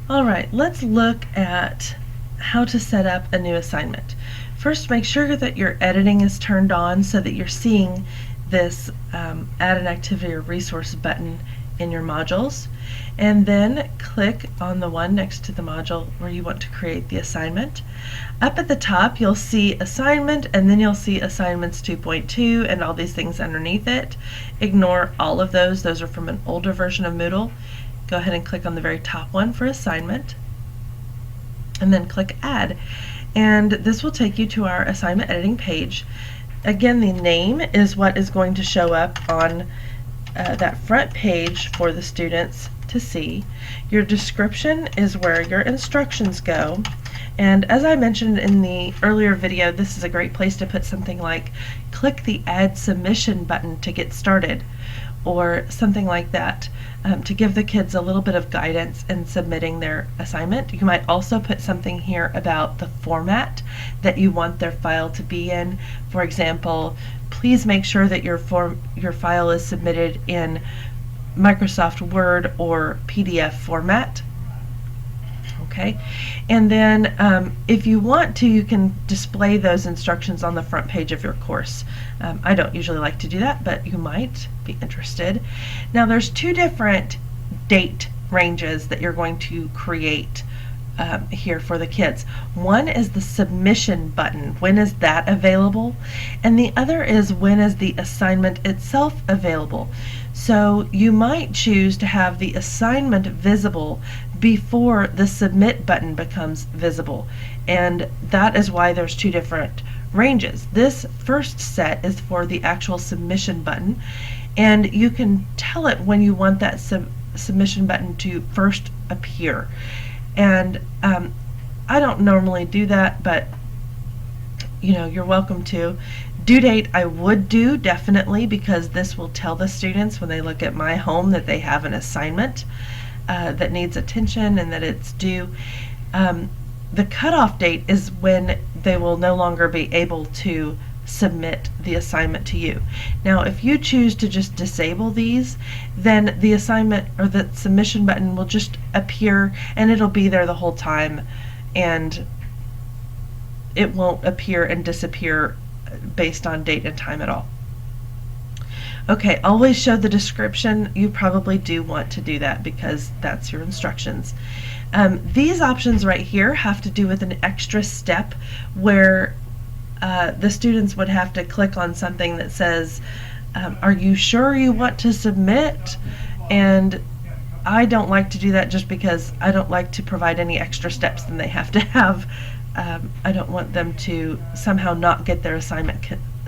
Alright, let's look at how to set up a new assignment. First, make sure that your editing is turned on so that you're seeing this Add an Activity or Resource button in your modules. And then click on the one next to the module where you want to create the assignment. Up at the top, you'll see Assignment, and then you'll see Assignments 2.2 and all these things underneath it. Ignore all of those. Those are from an older version of Moodle. Go ahead and click on the very top one for assignment, and then click Add. And this will take you to our assignment editing page. Again, the name is what is going to show up on that front page for the students to see. Your description is where your instructions go. And as I mentioned in the earlier video, this is a great place to put something like click the Add Submission button to get started, or something like that, to give the kids a little bit of guidance in submitting their assignment. You might also put something here about the format that you want their file to be in. For example, please make sure that your file is submitted in Microsoft Word or PDF format. Okay, and then if you want to, you can display those instructions on the front page of your course. I don't usually like to do that, but you might be interested. Now there's two different date ranges that you're going to create here for the kids. One is the submission button. When is that available? And the other is when is the assignment itself available? So you might choose to have the assignment visible before the submit button becomes visible, and that is why there's two different ranges. This first set is for the actual submission button, and you can tell it when you want that submission button to first appear. And I don't normally do that, but you're welcome to. Due date I would do, definitely, because this will tell the students when they look at my home that they have an assignment that needs attention and that it's due. The cutoff date is when they will no longer be able to submit the assignment to you. Now if you choose to just disable these, then the assignment or the submission button will just appear and it'll be there the whole time, and it won't appear and disappear based on date and time at all. Okay, always show the description. You probably do want to do that because that's your instructions. These options right here have to do with an extra step where the students would have to click on something that says, are you sure you want to submit? And I don't like to do that just because I don't like to provide any extra steps than they have to have. I don't want them to somehow not get their assignment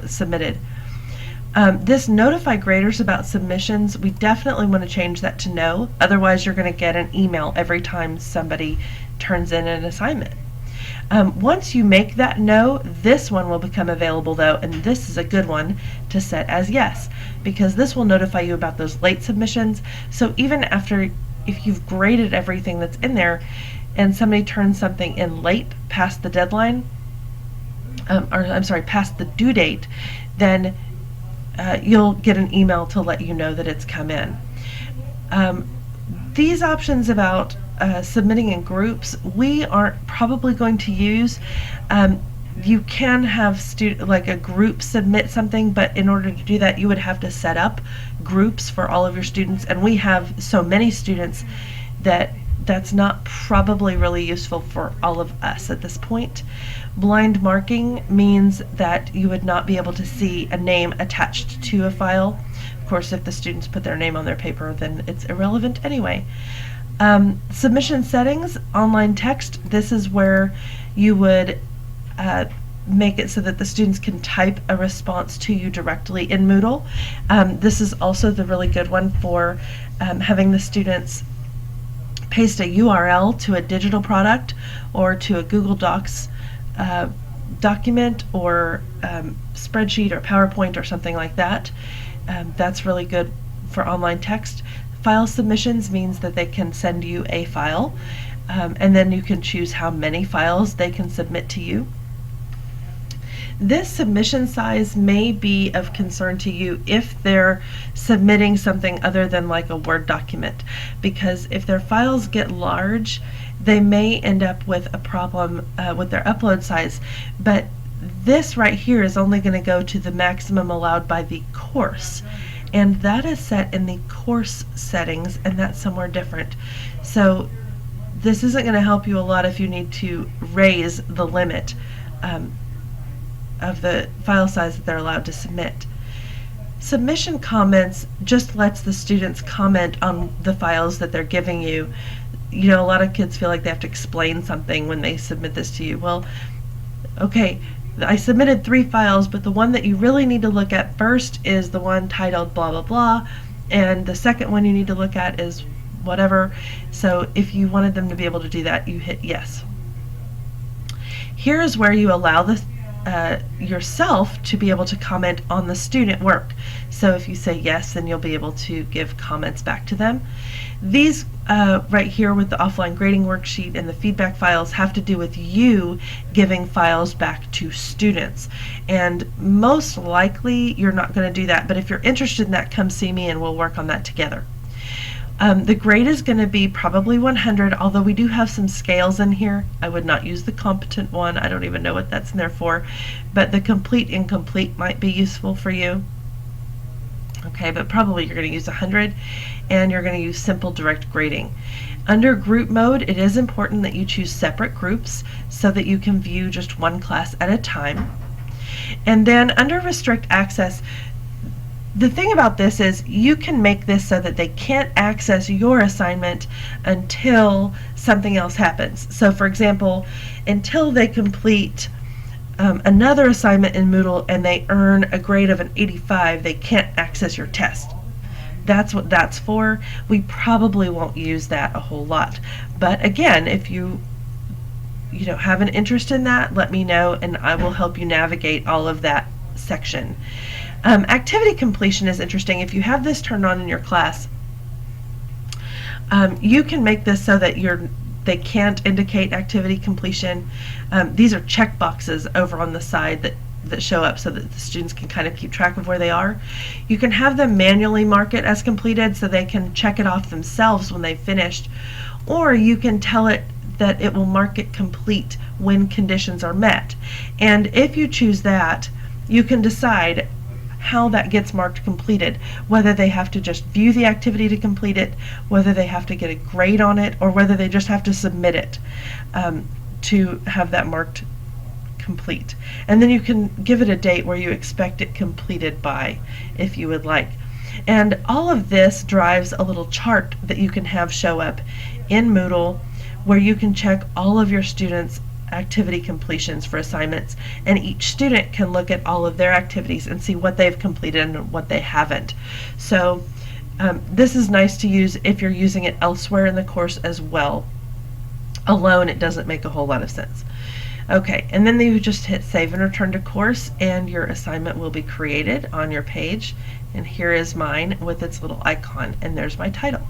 submitted. This notify graders about submissions, we definitely want to change that to no. Otherwise you're going to get an email every time somebody turns in an assignment. Once you make that no, this one will become available though, and this is a good one to set as yes, because this will notify you about those late submissions. So even after, if you've graded everything that's in there and somebody turns something in late past the deadline, or I'm sorry, past the due date, then you'll get an email to let you know that it's come in. These options about submitting in groups, we aren't probably going to use. You can have like a group submit something, but in order to do that you would have to set up groups for all of your students, and we have so many students that that's not probably really useful for all of us at this point. Blind marking means that you would not be able to see a name attached to a file. Of course, if the students put their name on their paper, then it's irrelevant anyway. Submission settings, online text, this is where you would make it so that the students can type a response to you directly in Moodle. This is also the really good one for having the students paste a URL to a digital product or to a Google Docs document or spreadsheet or PowerPoint or something like that. That's really good for online text. File submissions means that they can send you a file, and then you can choose how many files they can submit to you. This submission size may be of concern to you if they're submitting something other than like a Word document, because if their files get large, they may end up with a problem with their upload size. But this right here is only going to go to the maximum allowed by the course, and that is set in the course settings, and that's somewhere different. So this isn't going to help you a lot if you need to raise the limit of the file size that they're allowed to submit. Submission comments just lets the students comment on the files that they're giving you. You know, a lot of kids feel like they have to explain something when they submit this to you. Well, okay, I submitted 3 files, but the one that you really need to look at first is the one titled blah blah blah, and the second one you need to look at is whatever. So if you wanted them to be able to do that, you hit yes. Here is where you allow the yourself to be able to comment on the student work. So if you say yes, then you'll be able to give comments back to them. These right here with the offline grading worksheet and the feedback files have to do with you giving files back to students, and most likely you're not going to do that, but if you're interested in that, come see me and we'll work on that together. The grade is going to be probably 100, although we do have some scales in here. I would not use the competent one. I don't even know what that's in there for, but the complete incomplete might be useful for you. Okay, but probably you're going to use 100, and you're going to use simple direct grading. Under group mode, it is important that you choose separate groups so that you can view just one class at a time. And then under restrict access, the thing about this is you can make this so that they can't access your assignment until something else happens. So for example, until they complete another assignment in Moodle and they earn a grade of an 85, they can't access your test. That's what that's for. We probably won't use that a whole lot. But again, if you have an interest in that, let me know and I will help you navigate all of that section. Activity completion is interesting. If you have this turned on in your class, you can make this so that they can't indicate activity completion. These are check boxes over on the side that show up so that the students can kind of keep track of where they are. You can have them manually mark it as completed so they can check it off themselves when they've finished, or you can tell it that it will mark it complete when conditions are met. And if you choose that, you can decide how that gets marked completed, whether they have to just view the activity to complete it, whether they have to get a grade on it, or whether they just have to submit it to have that marked complete. And then you can give it a date where you expect it completed by, if you would like. And all of this drives a little chart that you can have show up in Moodle where you can check all of your students' activity completions for assignments, and each student can look at all of their activities and see what they've completed and what they haven't. So this is nice to use if you're using it elsewhere in the course as well. Alone it doesn't make a whole lot of sense. Okay, and then you just hit save and return to course and your assignment will be created on your page, and here is mine with its little icon, and there's my title.